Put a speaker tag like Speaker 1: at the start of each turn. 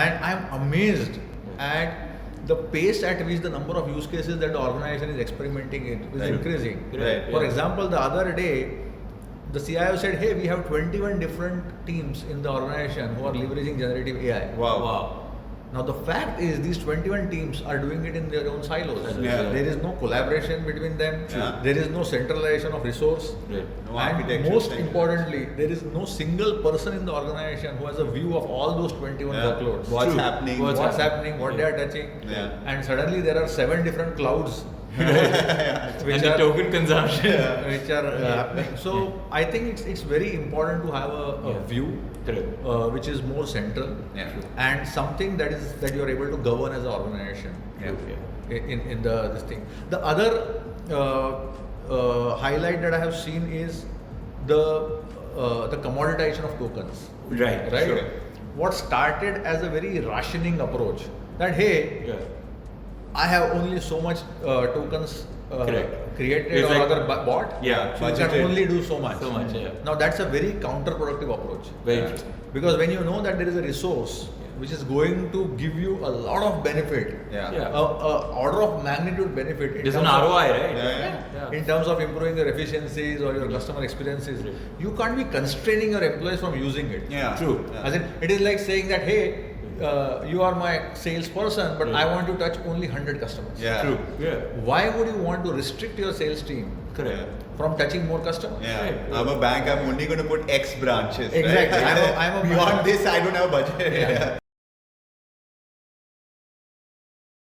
Speaker 1: And I'm amazed at the pace at which the number of use cases that the organization is experimenting in is increasing.
Speaker 2: Right.
Speaker 1: For example, the other day, the CIO said, hey, we have 21 different teams in the organization who are leveraging generative AI.
Speaker 2: Wow.
Speaker 1: Now the fact is these 21 teams are doing it in their own silos.
Speaker 2: Yeah.
Speaker 1: There is no collaboration between them.
Speaker 2: Yeah.
Speaker 1: There is no centralization of resource.
Speaker 3: Right.
Speaker 2: No
Speaker 1: And
Speaker 2: architecture,
Speaker 1: most
Speaker 2: centralized.
Speaker 1: importantly, there is no single person in the organization who has a view of all those 21 workloads.
Speaker 2: What's
Speaker 3: True.
Speaker 2: happening?
Speaker 1: What's happening, what they are touching.
Speaker 2: Yeah.
Speaker 1: And suddenly there are 7 different clouds
Speaker 3: And
Speaker 1: which
Speaker 3: the
Speaker 1: are,
Speaker 3: token consumption.
Speaker 1: which are happening. So I think it's very important to have a view
Speaker 3: Correct.
Speaker 1: which is more central
Speaker 2: Yeah.
Speaker 1: and something that you are able to govern as an organization
Speaker 2: Yeah.
Speaker 1: in this thing. The other highlight that I have seen is the commoditization of tokens.
Speaker 3: Right.
Speaker 1: Right.
Speaker 2: Sure.
Speaker 1: What started as a very rationing approach that hey,
Speaker 3: Yeah.
Speaker 1: I have only so much tokens
Speaker 3: Correct.
Speaker 1: created
Speaker 3: It's
Speaker 1: or
Speaker 3: like-
Speaker 1: rather bought.
Speaker 3: Yeah.
Speaker 1: So you can
Speaker 2: Budgeted.
Speaker 1: only do so much.
Speaker 3: So much, yeah.
Speaker 1: Now that's a very counterproductive approach.
Speaker 3: Very
Speaker 2: Yeah.
Speaker 3: true.
Speaker 1: Because when you know that there is a resource which is going to give you a lot of benefit,
Speaker 2: Yeah.
Speaker 1: a order of magnitude benefit. in
Speaker 3: There's an
Speaker 1: terms of-
Speaker 3: ROI, right?
Speaker 2: Yeah.
Speaker 1: In terms of improving your efficiencies or your customer experiences,
Speaker 3: Right.
Speaker 1: you can't be constraining your employees from using it.
Speaker 2: Yeah.
Speaker 3: True.
Speaker 2: Yeah.
Speaker 1: As in, it is like saying that, hey, you are my salesperson, but
Speaker 3: Right.
Speaker 1: I want to touch only 100 customers.
Speaker 2: Yeah.
Speaker 3: True. Yeah.
Speaker 1: Why would you want to restrict your sales team
Speaker 3: Correct.
Speaker 1: from touching more customers?
Speaker 2: Yeah.
Speaker 3: Right.
Speaker 2: I'm a bank. I'm only going to put X branches. right?
Speaker 1: Exactly. I'm a
Speaker 2: Beyond
Speaker 1: bank.
Speaker 2: this, I don't have a budget.
Speaker 1: Yeah.